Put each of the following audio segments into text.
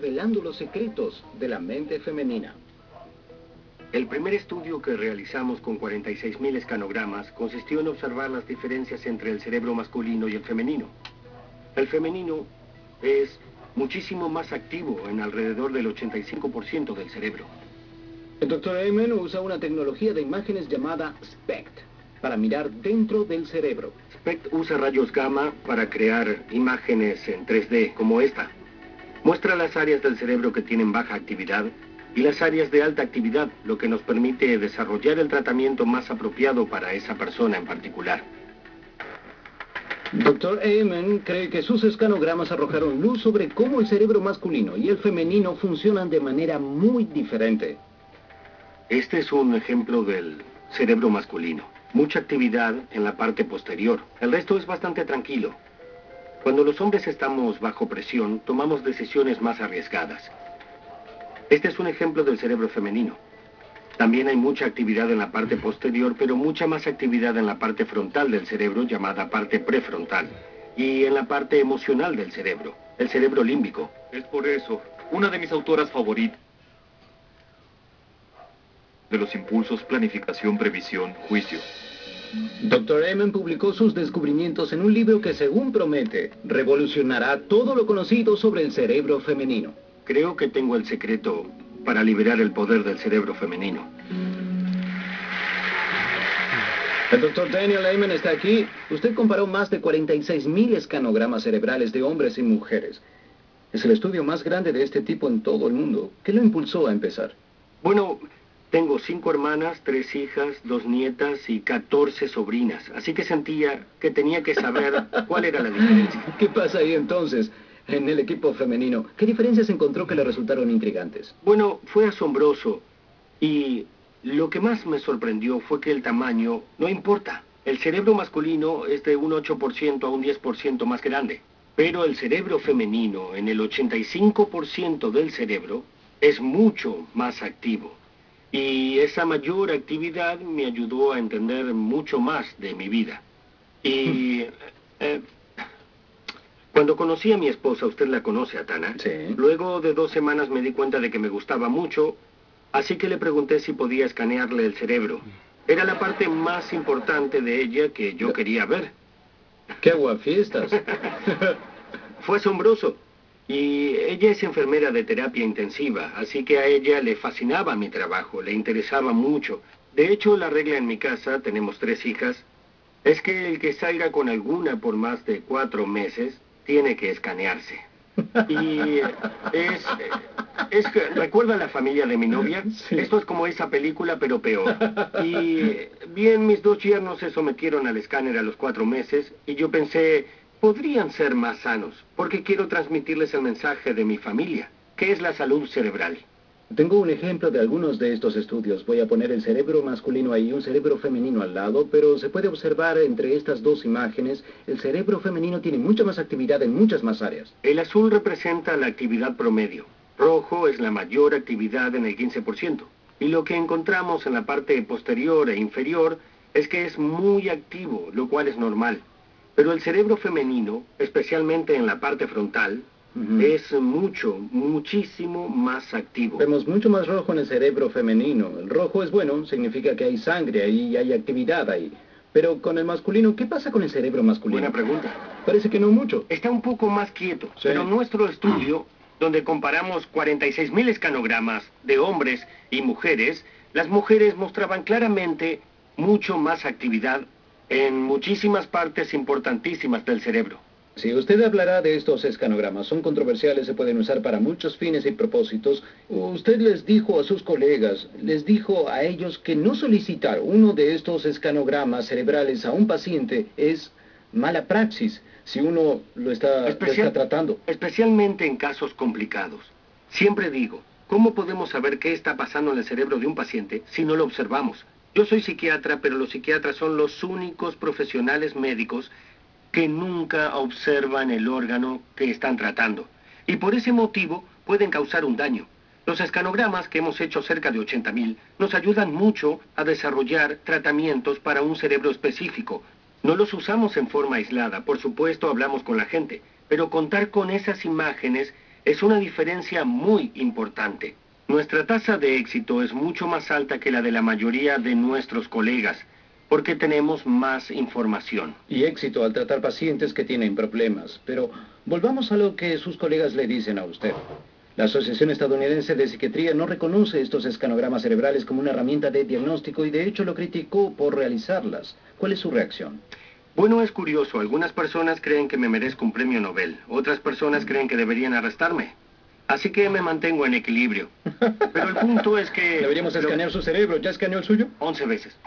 revelando los secretos de la mente femenina. El primer estudio que realizamos con 46.000 escanogramas consistió en observar las diferencias entre el cerebro masculino y el femenino. El femenino es muchísimo más activo en alrededor del 85% del cerebro. El Dr. Amen usa una tecnología de imágenes llamada SPECT para mirar dentro del cerebro. SPECT usa rayos gamma para crear imágenes en 3D como esta. Muestra las áreas del cerebro que tienen baja actividad y las áreas de alta actividad, lo que nos permite desarrollar el tratamiento más apropiado para esa persona en particular. Dr. Amen cree que sus escanogramas arrojaron luz sobre cómo el cerebro masculino y el femenino funcionan de manera muy diferente. Este es un ejemplo del cerebro masculino. Mucha actividad en la parte posterior. El resto es bastante tranquilo. Cuando los hombres estamos bajo presión, tomamos decisiones más arriesgadas. Este es un ejemplo del cerebro femenino. También hay mucha actividad en la parte posterior, pero mucha más actividad en la parte frontal del cerebro, llamada parte prefrontal, y en la parte emocional del cerebro, el cerebro límbico. Es por eso, una de mis autoras favoritas de los impulsos, planificación, previsión, juicio. Dr. Amen publicó sus descubrimientos en un libro que, según promete, revolucionará todo lo conocido sobre el cerebro femenino. Creo que tengo el secreto para liberar el poder del cerebro femenino. El Dr. Daniel Amen está aquí. Usted comparó más de 46.000 escanogramas cerebrales de hombres y mujeres. Es el estudio más grande de este tipo en todo el mundo. ¿Qué lo impulsó a empezar? Bueno, tengo 5 hermanas, 3 hijas, 2 nietas y 14 sobrinas. Así que sentía que tenía que saber cuál era la diferencia. ¿Qué pasa ahí entonces, en el equipo femenino? ¿Qué diferencias encontró que le resultaron intrigantes? Bueno, fue asombroso. Y lo que más me sorprendió fue que el tamaño no importa. El cerebro masculino es de un 8% a un 10% más grande. Pero el cerebro femenino, en el 85% del cerebro, es mucho más activo. Y esa mayor actividad me ayudó a entender mucho más de mi vida. Y cuando conocí a mi esposa, usted la conoce, Atana. Sí. Luego de 2 semanas me di cuenta de que me gustaba mucho, así que le pregunté si podía escanearle el cerebro. Era la parte más importante de ella que yo quería ver. ¡Qué aguafiestas! Fue asombroso. Y ella es enfermera de terapia intensiva, así que a ella le fascinaba mi trabajo, le interesaba mucho. De hecho, la regla en mi casa, tenemos 3 hijas, es que el que salga con alguna por más de 4 meses, tiene que escanearse. Y ¿recuerda la familia de mi novia? Sí. Esto es como esa película, pero peor. Y bien, mis 2 yernos se sometieron al escáner a los 4 meses, y yo pensé, podrían ser más sanos, porque quiero transmitirles el mensaje de mi familia, que es la salud cerebral. Tengo un ejemplo de algunos de estos estudios. Voy a poner el cerebro masculino ahí y un cerebro femenino al lado, pero se puede observar entre estas 2 imágenes, el cerebro femenino tiene mucha más actividad en muchas más áreas. El azul representa la actividad promedio. Rojo es la mayor actividad en el 15%. Y lo que encontramos en la parte posterior e inferior es que es muy activo, lo cual es normal. Pero el cerebro femenino, especialmente en la parte frontal, es muchísimo más activo. Vemos mucho más rojo en el cerebro femenino. El rojo es bueno, significa que hay sangre ahí y hay actividad ahí. Pero con el masculino, ¿qué pasa con el cerebro masculino? Buena pregunta. Parece que no mucho. Está un poco más quieto, Sí. pero nuestro estudio, donde comparamos 46.000 escanogramas de hombres y mujeres, las mujeres mostraban claramente mucho más actividad en muchísimas partes importantísimas del cerebro. Si usted hablará de estos escanogramas, son controversiales, se pueden usar para muchos fines y propósitos. Usted les dijo a sus colegas, les dijo a ellos que no solicitar uno de estos escanogramas cerebrales a un paciente es mala praxis si uno lo está tratando. Especialmente en casos complicados. Siempre digo, ¿cómo podemos saber qué está pasando en el cerebro de un paciente si no lo observamos? Yo soy psiquiatra, pero los psiquiatras son los únicos profesionales médicos que nunca observan el órgano que están tratando. Y por ese motivo pueden causar un daño. Los escanogramas, que hemos hecho cerca de 80.000, nos ayudan mucho a desarrollar tratamientos para un cerebro específico. No los usamos en forma aislada, por supuesto hablamos con la gente, pero contar con esas imágenes Es una diferencia muy importante. Nuestra tasa de éxito es mucho más alta que la de la mayoría de nuestros colegas, porque tenemos más información. Y éxito al tratar pacientes que tienen problemas. Pero volvamos a lo que sus colegas le dicen a usted. La Asociación Estadounidense de Psiquiatría no reconoce estos escanogramas cerebrales como una herramienta de diagnóstico y de hecho lo criticó por realizarlas. ¿Cuál es su reacción? Bueno, es curioso. Algunas personas creen que me merezco un premio Nobel. Otras personas creen que deberían arrestarme. Así que me mantengo en equilibrio. Pero el punto es que... Deberíamos escanear su cerebro. ¿Ya escaneó el suyo? 11 veces.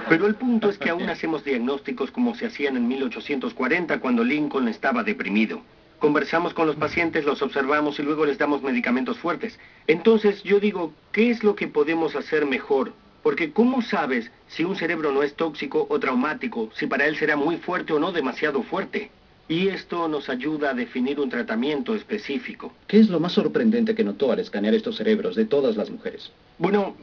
Pero el punto es que aún hacemos diagnósticos como se hacían en 1840 cuando Lincoln estaba deprimido. Conversamos con los pacientes, los observamos y luego les damos medicamentos fuertes. Entonces yo digo, ¿qué es lo que podemos hacer mejor? Porque ¿cómo sabes si un cerebro no es tóxico o traumático, si para él será muy fuerte o no demasiado fuerte? Y esto nos ayuda a definir un tratamiento específico. ¿Qué es lo más sorprendente que notó al escanear estos cerebros de todas las mujeres? Bueno,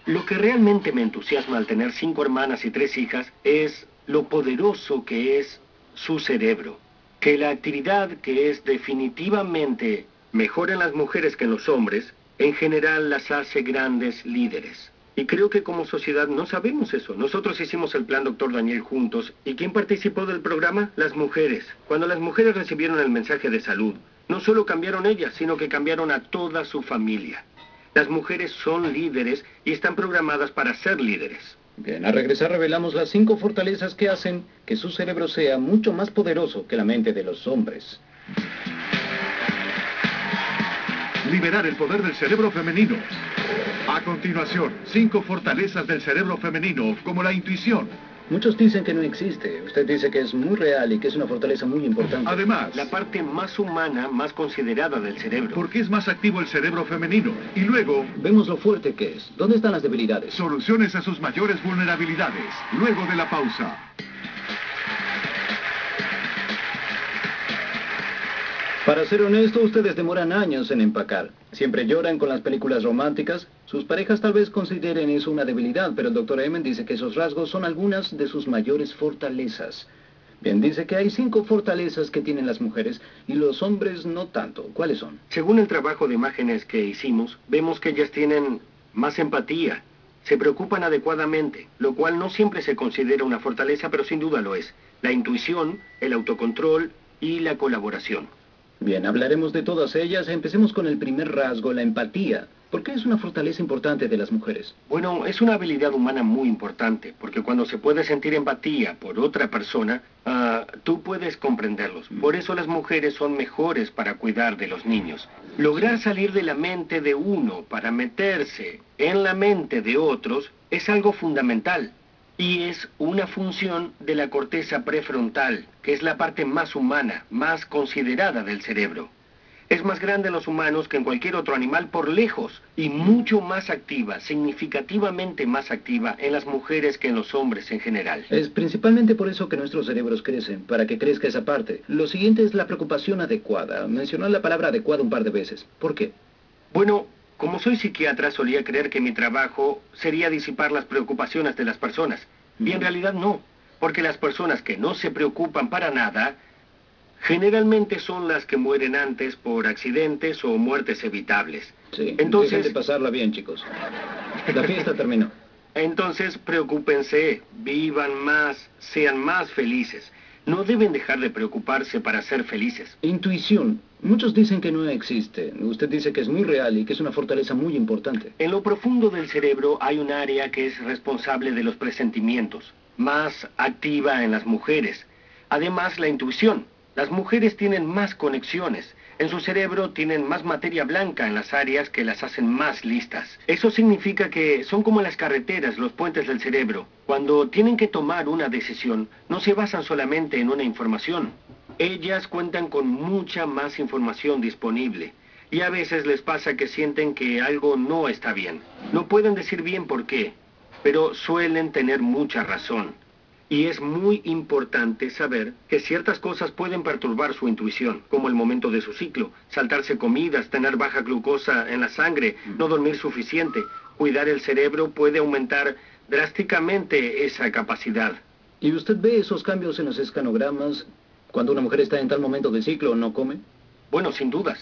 lo que realmente me entusiasma al tener 5 hermanas y 3 hijas es lo poderoso que es su cerebro. Que la actividad que es definitivamente mejor en las mujeres que en los hombres, en general las hace grandes líderes. Y creo que como sociedad no sabemos eso. Nosotros hicimos el plan Dr. Daniel juntos. ¿Y quién participó del programa? Las mujeres. Cuando las mujeres recibieron el mensaje de salud, no solo cambiaron ellas, sino que cambiaron a toda su familia. Las mujeres son líderes y están programadas para ser líderes. Bien, al regresar revelamos las 5 fortalezas que hacen que su cerebro sea mucho más poderoso que la mente de los hombres. Liberar el poder del cerebro femenino. A continuación, 5 fortalezas del cerebro femenino, como la intuición. Muchos dicen que no existe. Usted dice que es muy real y que es una fortaleza muy importante. Además, La parte más humana, más considerada del cerebro. ¿por qué es más activo el cerebro femenino? Y luego, Vemos lo fuerte que es. ¿Dónde están las debilidades? soluciones a sus mayores vulnerabilidades. Luego de la pausa. Para ser honesto, ustedes demoran años en empacar. Siempre lloran con las películas románticas. Sus parejas tal vez consideren eso una debilidad, pero el Dr. Amen dice que esos rasgos son algunas de sus mayores fortalezas. Bien, dice que hay 5 fortalezas que tienen las mujeres y los hombres no tanto. ¿Cuáles son? Según el trabajo de imágenes que hicimos, vemos que ellas tienen más empatía. Se preocupan adecuadamente, lo cual no siempre se considera una fortaleza, pero sin duda lo es. La intuición, el autocontrol y la colaboración. Bien, hablaremos de todas ellas. Empecemos con el primer rasgo, la empatía. ¿Por qué es una fortaleza importante de las mujeres? Bueno, es una habilidad humana muy importante, porque cuando se puede sentir empatía por otra persona, tú puedes comprenderlos. Por eso las mujeres son mejores para cuidar de los niños. Lograr salir de la mente de uno para meterse en la mente de otros es algo fundamental. Y es una función de la corteza prefrontal, que es la parte más humana, más considerada del cerebro. Es más grande en los humanos que en cualquier otro animal por lejos, y mucho más activa, significativamente más activa en las mujeres que en los hombres en general. Es principalmente por eso que nuestros cerebros crecen, para que crezca esa parte. Lo siguiente es la preocupación adecuada. Mencionó la palabra adecuada un par de veces. ¿Por qué? Bueno, como soy psiquiatra, solía creer que mi trabajo sería disipar las preocupaciones de las personas. Y en realidad no, porque las personas que no se preocupan para nada, generalmente son las que mueren antes por accidentes o muertes evitables. Sí, Entonces, dejen de pasarla bien, chicos. La fiesta terminó. Entonces, preocúpense, vivan más, sean más felices. No deben dejar de preocuparse para ser felices. Intuición. Muchos dicen que no existe. Usted dice que es muy real y que es una fortaleza muy importante. En lo profundo del cerebro hay un área que es responsable de los presentimientos, más activa en las mujeres. Además, la intuición. Las mujeres tienen más conexiones. En su cerebro tienen más materia blanca en las áreas que las hacen más listas. Eso significa que son como las carreteras, los puentes del cerebro. Cuando tienen que tomar una decisión, no se basan solamente en una información. Ellas cuentan con mucha más información disponible. Y a veces les pasa que sienten que algo no está bien. No pueden decir bien por qué, pero suelen tener mucha razón. Y es muy importante saber que ciertas cosas pueden perturbar su intuición, como el momento de su ciclo, saltarse comidas, tener baja glucosa en la sangre, no dormir suficiente. Cuidar el cerebro puede aumentar drásticamente esa capacidad. ¿Y usted ve esos cambios en los escanogramas cuando una mujer está en tal momento de ciclo o no come? Bueno, sin dudas.